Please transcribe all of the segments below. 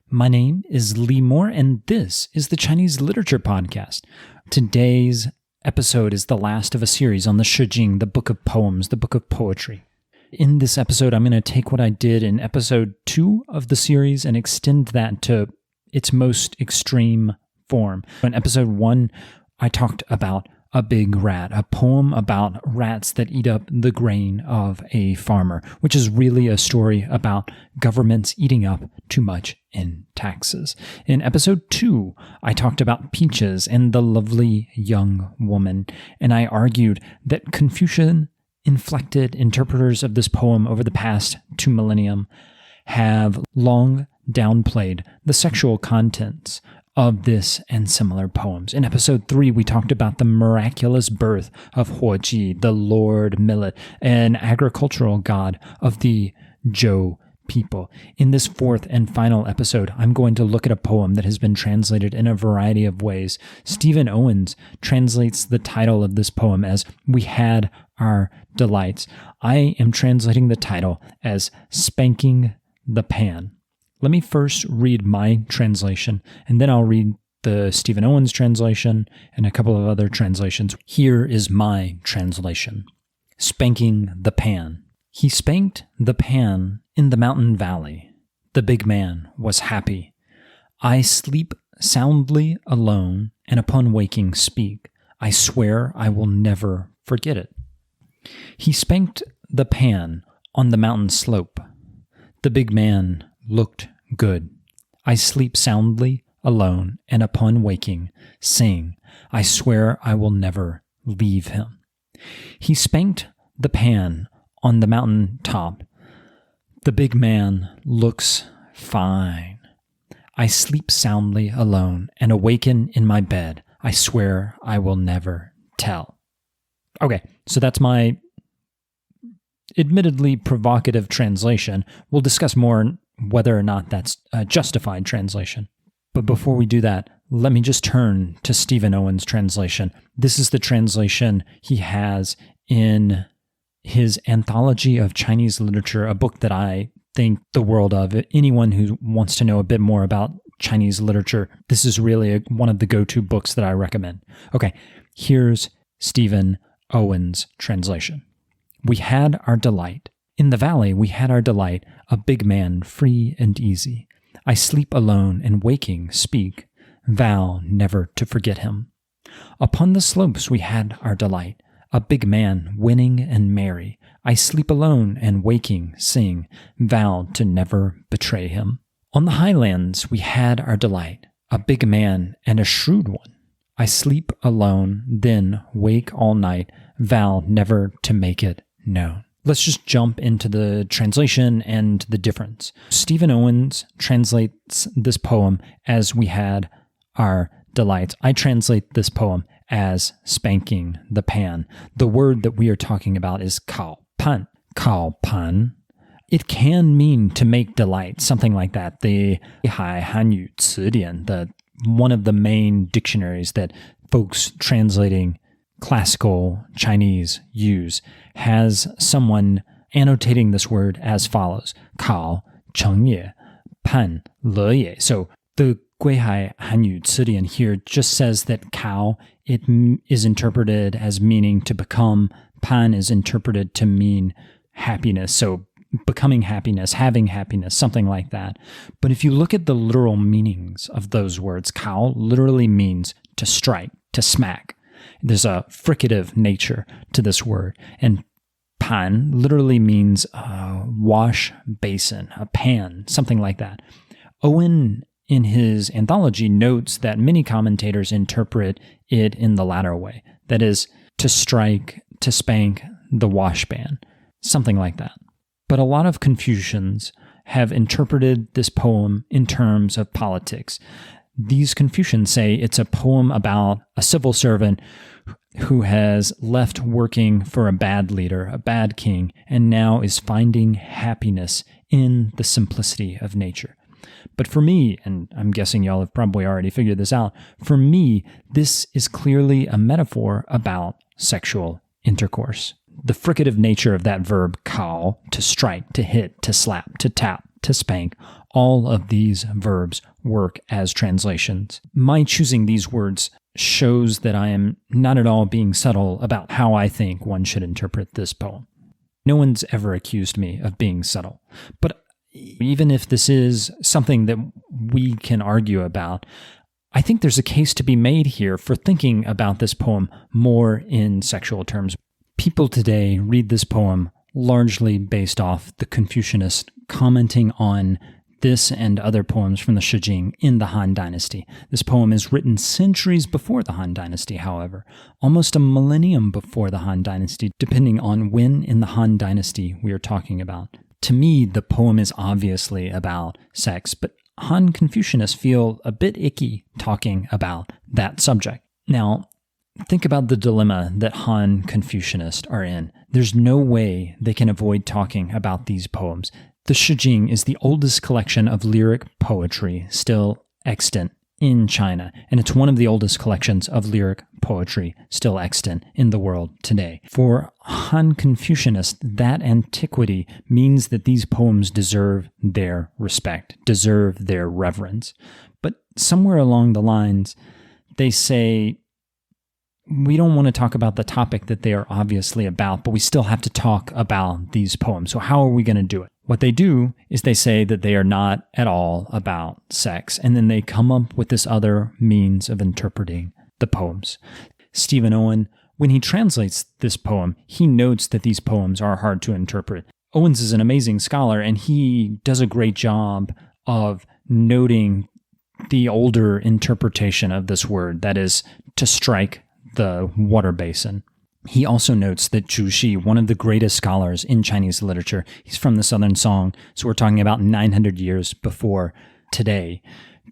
My name is Lee Moore, and this is the Chinese Literature Podcast. Today's episode is the last of a series on the Shijing, the book of poems, the book of poetry. In this episode, I'm going to take what I did in episode 2 of the series and extend that to its most extreme form. In episode 1, I talked about A Big Rat, a poem about rats that eat up the grain of a farmer, which is really a story about governments eating up too much in taxes. In episode 2, I talked about peaches and the lovely young woman, and I argued that Confucian-inflected interpreters of this poem over the past 2 millennia have long downplayed the sexual contents of this and similar poems. In episode 3, we talked about the miraculous birth of Huoji, the Lord Millet, an agricultural god of the Zhou people. In this 4th and final episode, I'm going to look at a poem that has been translated in a variety of ways. Stephen Owens translates the title of this poem as We Had Our Delights. I am translating the title as Spanking the Pan. Let me first read my translation, and then I'll read the Stephen Owens translation and a couple of other translations. Here is my translation. Spanking the Pan. He spanked the pan in the mountain valley. The big man was happy. I sleep soundly alone, and upon waking speak. I swear I will never forget it. He spanked the pan on the mountain slope. The big man looked good. I sleep soundly, alone, and upon waking, sing. I swear I will never leave him. He spanked the pan on the mountain top. The big man looks fine. I sleep soundly, alone, and awaken in my bed. I swear I will never tell. Okay, so that's my admittedly provocative translation. We'll discuss more whether or not that's a justified translation. But before we do that, let me just turn to Stephen Owens' translation. This is the translation he has in his Anthology of Chinese Literature, a book that I think the world of. Anyone who wants to know a bit more about Chinese literature, this is really one of the go-to books that I recommend. Okay, here's Stephen Owens' translation. We had our delight. In the valley we had our delight, a big man free and easy. I sleep alone and waking speak, vow never to forget him. Upon the slopes we had our delight, a big man winning and merry. I sleep alone and waking sing, vow to never betray him. On the highlands we had our delight, a big man and a shrewd one. I sleep alone, then wake all night, vow never to make it known. Let's just jump into the translation and the difference. Stephen Owens translates this poem as We Had Our Delights. I translate this poem as Spanking the Pan. The word that we are talking about is kao pan. Kao pan. It can mean to make delight, something like that. The Beihai Hanyu Cidian, one of the main dictionaries that folks translating classical Chinese use, has someone annotating this word as follows: Kao, Cheng Ye, Pan, Le Ye. So the Guihai Hanyu Cidian here just says that Kao, it is interpreted as meaning to become. Pan is interpreted to mean happiness. So becoming happiness, having happiness, something like that. But if you look at the literal meanings of those words, Kao literally means to strike, to smack. There's a fricative nature to this word. And pan literally means a wash basin, a pan, something like that. Owen, in his anthology, notes that many commentators interpret it in the latter way. That is, to strike, to spank, the washban, something like that. But a lot of Confucians have interpreted this poem in terms of politics. These Confucians say it's a poem about a civil servant who has left working for a bad leader, a bad king, and now is finding happiness in the simplicity of nature. But for me, and I'm guessing y'all have probably already figured this out, for me, this is clearly a metaphor about sexual intercourse. The fricative nature of that verb, kao, to strike, to hit, to slap, to tap, to spank, all of these verbs work as translations. My choosing these words shows that I am not at all being subtle about how I think one should interpret this poem. No one's ever accused me of being subtle. But even if this is something that we can argue about, I think there's a case to be made here for thinking about this poem more in sexual terms. People today read this poem largely based off the Confucianist commenting on this and other poems from the Shijing in the Han Dynasty. This poem is written centuries before the Han Dynasty, however, almost a millennium before the Han Dynasty, depending on when in the Han Dynasty we are talking about. To me, the poem is obviously about sex, but Han Confucianists feel a bit icky talking about that subject. Now, think about the dilemma that Han Confucianists are in. There's no way they can avoid talking about these poems. The Shijing is the oldest collection of lyric poetry still extant in China, and it's one of the oldest collections of lyric poetry still extant in the world today. For Han Confucianists, that antiquity means that these poems deserve their respect, deserve their reverence. But somewhere along the lines, they say, we don't want to talk about the topic that they are obviously about, but we still have to talk about these poems. So how are we going to do it? What they do is they say that they are not at all about sex, and then they come up with this other means of interpreting the poems. Stephen Owen, when he translates this poem, he notes that these poems are hard to interpret. Owens is an amazing scholar, and he does a great job of noting the older interpretation of this word, that is, to strike the water basin. He also notes that Zhu Xi, one of the greatest scholars in Chinese literature, he's from the Southern Song, so we're talking about 900 years before today.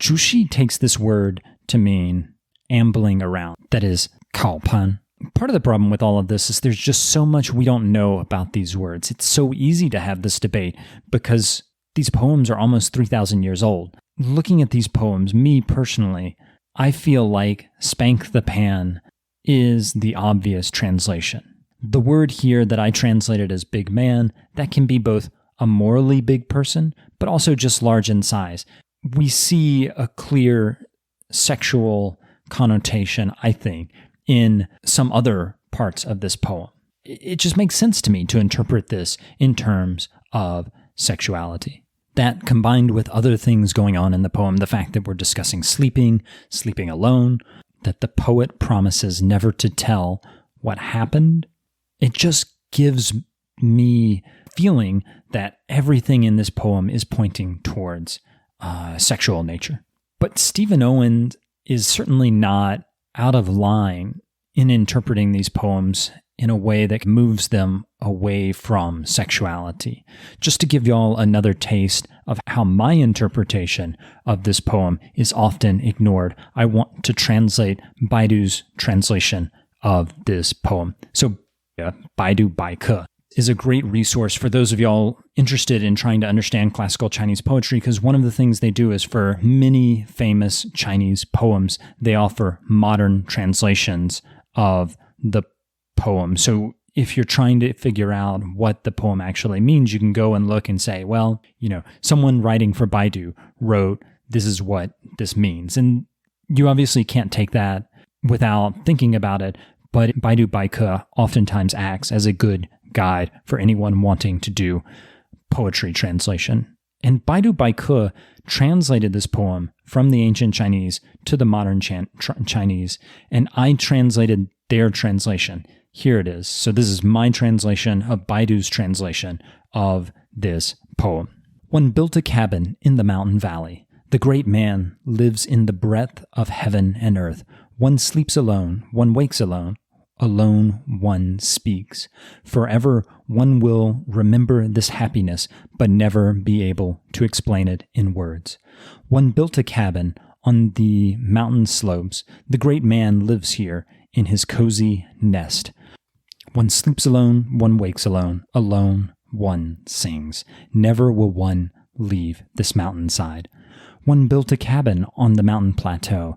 Zhu Xi takes this word to mean ambling around, that is, kaopan. Part of the problem with all of this is there's just so much we don't know about these words. It's so easy to have this debate because these poems are almost 3,000 years old. Looking at these poems, me personally, I feel like spank the pan is the obvious translation. The word here that I translated as big man, that can be both a morally big person, but also just large in size. We see a clear sexual connotation, I think, in some other parts of this poem. It just makes sense to me to interpret this in terms of sexuality. That, combined with other things going on in the poem, the fact that we're discussing sleeping alone, that the poet promises never to tell what happened, it just gives me feeling that everything in this poem is pointing towards sexual nature. But Stephen Owen is certainly not out of line in interpreting these poems in a way that moves them away from sexuality. Just to give y'all another taste of how my interpretation of this poem is often ignored, I want to translate Baidu's translation of this poem. So Baidu Baike is a great resource for those of y'all interested in trying to understand classical Chinese poetry, because one of the things they do is for many famous Chinese poems, they offer modern translations of the poem. So if you're trying to figure out what the poem actually means, you can go and look and say, well, someone writing for Baidu wrote, this is what this means. And you obviously can't take that without thinking about it, but Baidu Baike oftentimes acts as a good guide for anyone wanting to do poetry translation. And Baidu Baike translated this poem from the ancient Chinese to the modern Chinese, and I translated their translation. Here it is. So this is my translation of Baidu's translation of this poem. One built a cabin in the mountain valley. The great man lives in the breadth of heaven and earth. One sleeps alone, one wakes alone. Alone one speaks. Forever one will remember this happiness, but never be able to explain it in words. One built a cabin on the mountain slopes. The great man lives here in his cozy nest. One sleeps alone, one wakes alone. Alone one sings. Never will one leave this mountainside. One built a cabin on the mountain plateau.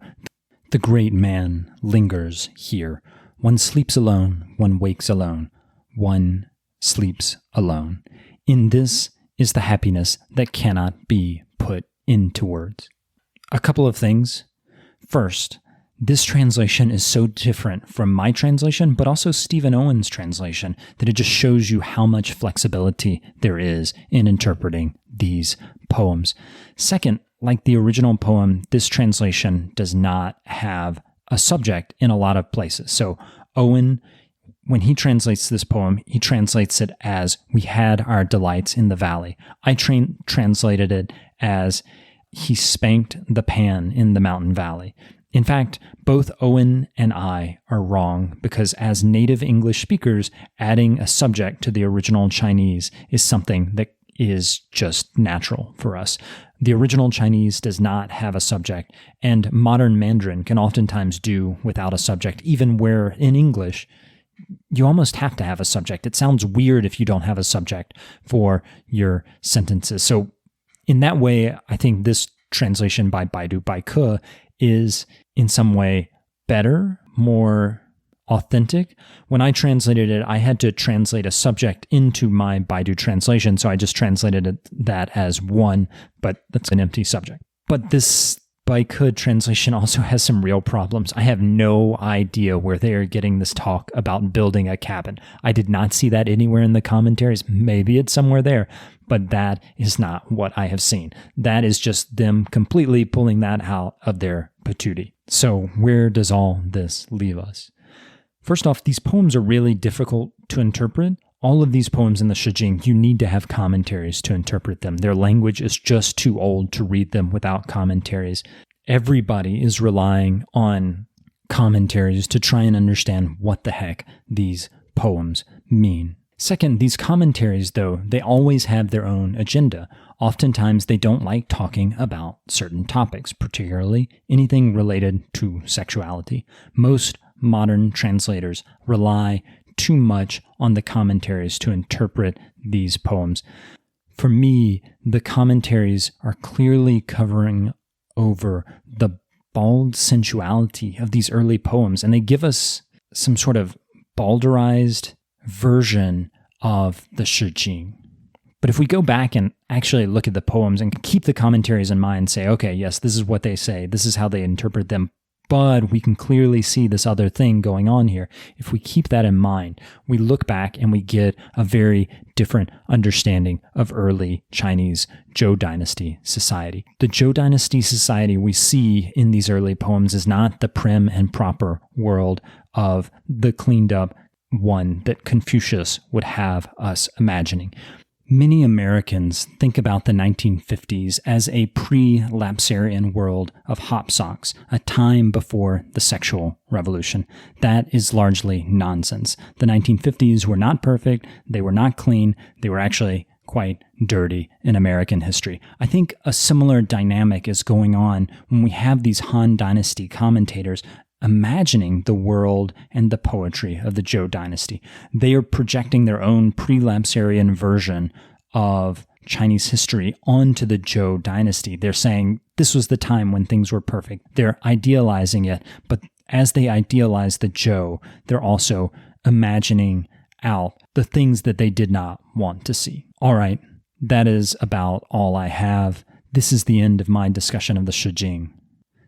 The great man lingers here. One sleeps alone, one wakes alone. One sleeps alone. In this is the happiness that cannot be put into words. A couple of things. First, this translation is so different from my translation, but also Stephen Owen's translation, that it just shows you how much flexibility there is in interpreting these poems. Second, like the original poem, this translation does not have a subject in a lot of places. So Owen, when he translates this poem, he translates it as "we had our delights in the valley." I translated it as "he spanked the pan in the mountain valley." In fact, both Owen and I are wrong, because as native English speakers, adding a subject to the original Chinese is something that is just natural for us. The original Chinese does not have a subject, and modern Mandarin can oftentimes do without a subject, even where in English you almost have to have a subject. It sounds weird if you don't have a subject for your sentences. So in that way, I think this translation by Baidu Baike is in some way better, more authentic. When I translated it, I had to translate a subject into my Baidu translation, so I just translated that as one, but that's an empty subject. But this Baike translation also has some real problems. I have no idea where they are getting this talk about building a cabin. I did not see that anywhere in the commentaries. Maybe it's somewhere there, but that is not what I have seen. That is just them completely pulling that out of their patootie. So where does all this leave us? First off, these poems are really difficult to interpret. All of these poems in the Shijing, you need to have commentaries to interpret them. Their language is just too old to read them without commentaries. Everybody is relying on commentaries to try and understand what the heck these poems mean. Second, these commentaries, though, they always have their own agenda. Oftentimes, they don't like talking about certain topics, particularly anything related to sexuality. Most modern translators rely too much on the commentaries to interpret these poems. For me, the commentaries are clearly covering over the bald sensuality of these early poems, and they give us some sort of balderized version of the Shijing. But if we go back and actually look at the poems and keep the commentaries in mind, say, okay, yes, this is what they say, this is how they interpret them, but we can clearly see this other thing going on here. If we keep that in mind, we look back and we get a very different understanding of early Chinese Zhou Dynasty society. The Zhou Dynasty society we see in these early poems is not the prim and proper world of the cleaned up one that Confucius would have us imagining. Many Americans think about the 1950s as a pre-lapsarian world of hop socks, a time before the sexual revolution. That is largely nonsense. The 1950s were not perfect, they were not clean, they were actually quite dirty in American history. I think a similar dynamic is going on when we have these Han Dynasty commentators imagining the world and the poetry of the Zhou Dynasty. They are projecting their own pre-lapsarian version of Chinese history onto the Zhou Dynasty. They're saying this was the time when things were perfect. They're idealizing it, but as they idealize the Zhou, they're also imagining out the things that they did not want to see. All right, that is about all I have. This is the end of my discussion of the Shijing.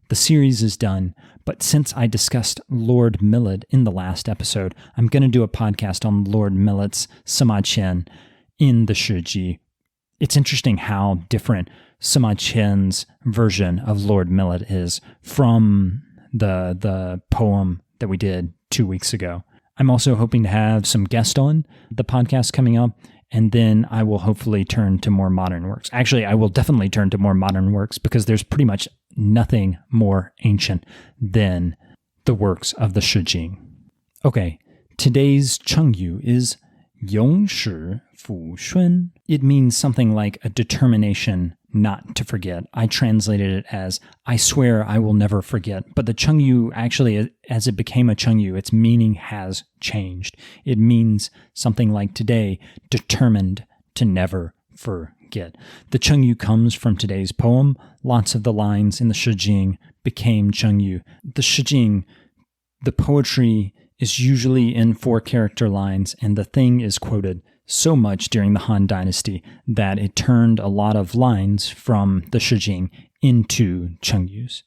The series is done, but since I discussed Lord Millet in the last episode, I'm going to do a podcast on Lord Millet's Sima Qian in the Shiji. It's interesting how different Sima Qian's version of Lord Millet is from the poem that we did 2 weeks ago. I'm also hoping to have some guests on the podcast coming up, and then I will hopefully turn to more modern works. Actually, I will definitely turn to more modern works because there's pretty much nothing more ancient than the works of the Shijing. Okay, today's Chengyu is Yongshi Fu Shun. It means something like a determination not to forget. I translated it as, I swear I will never forget. But the Chengyu, actually, as it became a Chengyu, its meaning has changed. It means something like today, determined to never forget. The Chengyu comes from today's poem. Lots of the lines in the Shijing became Chengyu. The Shijing, the poetry is usually in 4-character lines, and the thing is quoted so much during the Han Dynasty that it turned a lot of lines from the Shijing into Chengyus.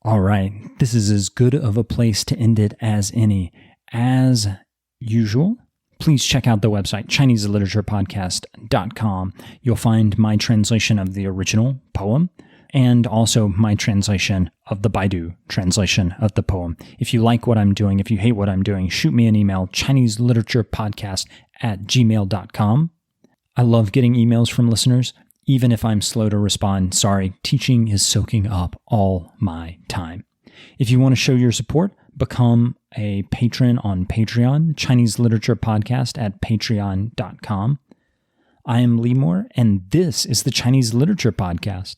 All right, this is as good of a place to end it as any. As usual, please check out the website, ChineseLiteraturePodcast.com. You'll find my translation of the original poem and also my translation of the Baidu translation of the poem. If you like what I'm doing, if you hate what I'm doing, shoot me an email, ChineseLiteraturePodcast@gmail.com. I love getting emails from listeners, even if I'm slow to respond. Sorry, teaching is soaking up all my time. If you want to show your support, become a patron on Patreon, Chinese Literature Podcast at patreon.com. I am Lee Moore, and this is the Chinese Literature Podcast.